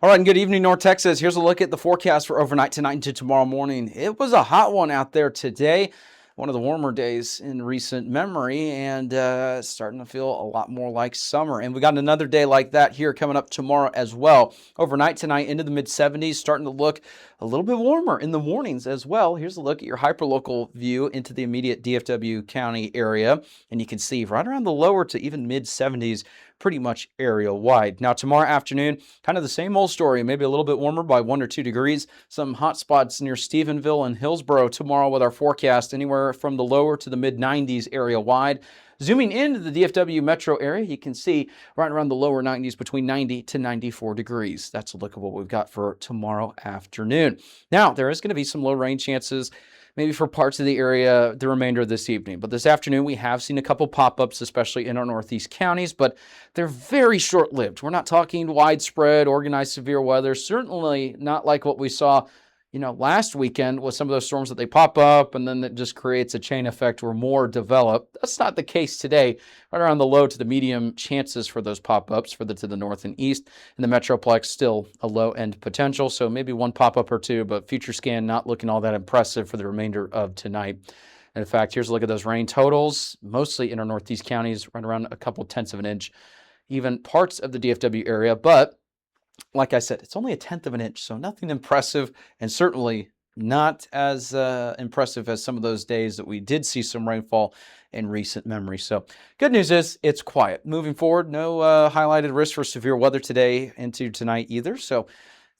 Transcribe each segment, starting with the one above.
All right, and good evening, North Texas. Here's a look at the forecast for overnight tonight into tomorrow morning. It was a hot one out there today, one of the warmer days in recent memory, and starting to feel a lot more like summer. And we got another day like that here coming up tomorrow as well. Overnight tonight into the mid-70s, starting to look a little bit warmer in the mornings as well. Here's a look at your hyperlocal view into the immediate DFW County area, and you can see right around the lower to even mid-70s, pretty much area wide. Now tomorrow afternoon, kind of the same old story, maybe a little bit warmer by 1 or 2 degrees. Some hot spots near Stephenville and Hillsboro tomorrow with our forecast anywhere from the lower to the mid 90s area wide. Zooming into the DFW metro area, you can see right around the lower 90s between 90 to 94 degrees. That's a look at what we've got for tomorrow afternoon. Now, there is going to be some low rain chances maybe for parts of the area the remainder of this evening. But this afternoon, we have seen a couple pop-ups, especially in our northeast counties, but they're very short-lived. We're not talking widespread, organized severe weather, certainly not like what we saw last weekend with some of those storms that they pop up and then it just creates a chain effect where more develop. That's not the case today. Right around the low to the medium chances for those pop-ups to the north and east. In the Metroplex, still a low end potential. So maybe one pop-up or two, but future scan not looking all that impressive for the remainder of tonight. And in fact, here's a look at those rain totals, mostly in our northeast counties, right around a couple tenths of an inch, even parts of the DFW area. But like I said, it's only a tenth of an inch, so nothing impressive, and certainly not as impressive as some of those days that we did see some rainfall in recent memory. So good news is it's quiet. Moving forward, no highlighted risk for severe weather today into tonight either. So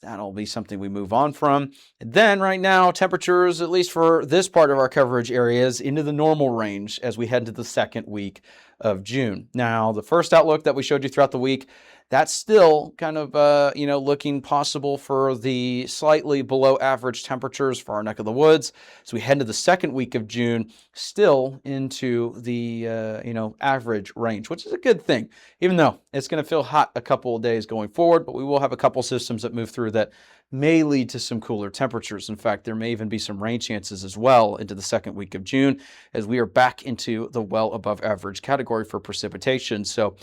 that'll be something we move on from. And then right now, temperatures, at least for this part of our coverage areas, into the normal range as we head into the second week of June. Now, the first outlook that we showed you throughout the week, that's still kind of, looking possible for the slightly below average temperatures for our neck of the woods. So we head into the second week of June, still into the, average range, which is a good thing, even though it's going to feel hot a couple of days going forward, but we will have a couple systems that move through that may lead to some cooler temperatures. In fact, there may even be some rain chances as well into the second week of June as we are back into the well above average category for precipitation. So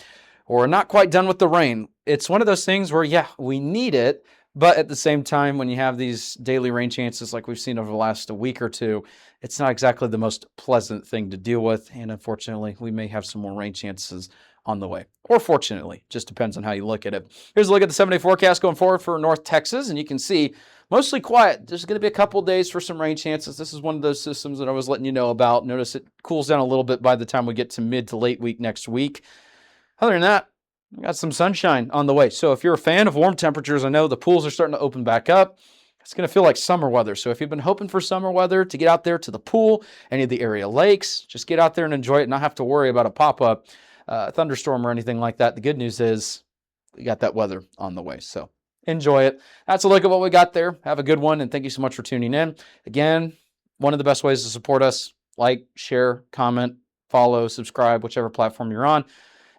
we're not quite done with the rain. It's one of those things where, we need it, but at the same time, when you have these daily rain chances like we've seen over the last week or two, it's not exactly the most pleasant thing to deal with. And unfortunately, we may have some more rain chances on the way. Or fortunately, just depends on how you look at it. Here's a look at the 7-day forecast going forward for North Texas, and you can see mostly quiet. There's going to be a couple days for some rain chances. This is one of those systems that I was letting you know about. Notice it cools down a little bit by the time we get to mid to late week next week. Other than that, we got some sunshine on the way. So if you're a fan of warm temperatures, I know the pools are starting to open back up. It's going to feel like summer weather. So if you've been hoping for summer weather to get out there to the pool, any of the area lakes, just get out there and enjoy it and not have to worry about a pop-up thunderstorm or anything like that. The good news is we got that weather on the way. So enjoy it. That's a look at what we got there. Have a good one, and thank you so much for tuning in. Again, one of the best ways to support us, like, share, comment, follow, subscribe, whichever platform you're on.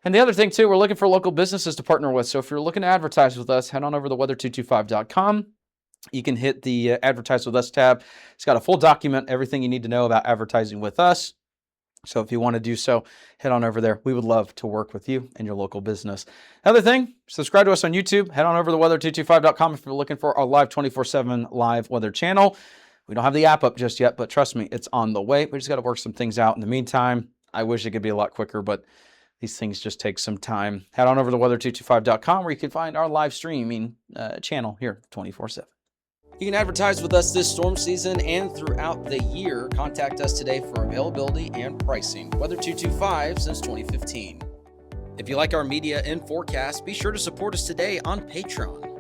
And the other thing, too, we're looking for local businesses to partner with. So if you're looking to advertise with us, head on over to weather225.com. You can hit the Advertise with Us tab. It's got a full document, everything you need to know about advertising with us. So if you want to do so, head on over there. We would love to work with you and your local business. Another thing, subscribe to us on YouTube. Head on over to weather225.com if you're looking for our live 24/7 live weather channel. We don't have the app up just yet, but trust me, it's on the way. We just got to work some things out. In the meantime, I wish it could be a lot quicker, but these things just take some time. Head on over to weather225.com where you can find our live streaming channel here 24/7. You can advertise with us this storm season and throughout the year. Contact us today for availability and pricing. Weather225 since 2015. If you like our media and forecast, be sure to support us today on Patreon.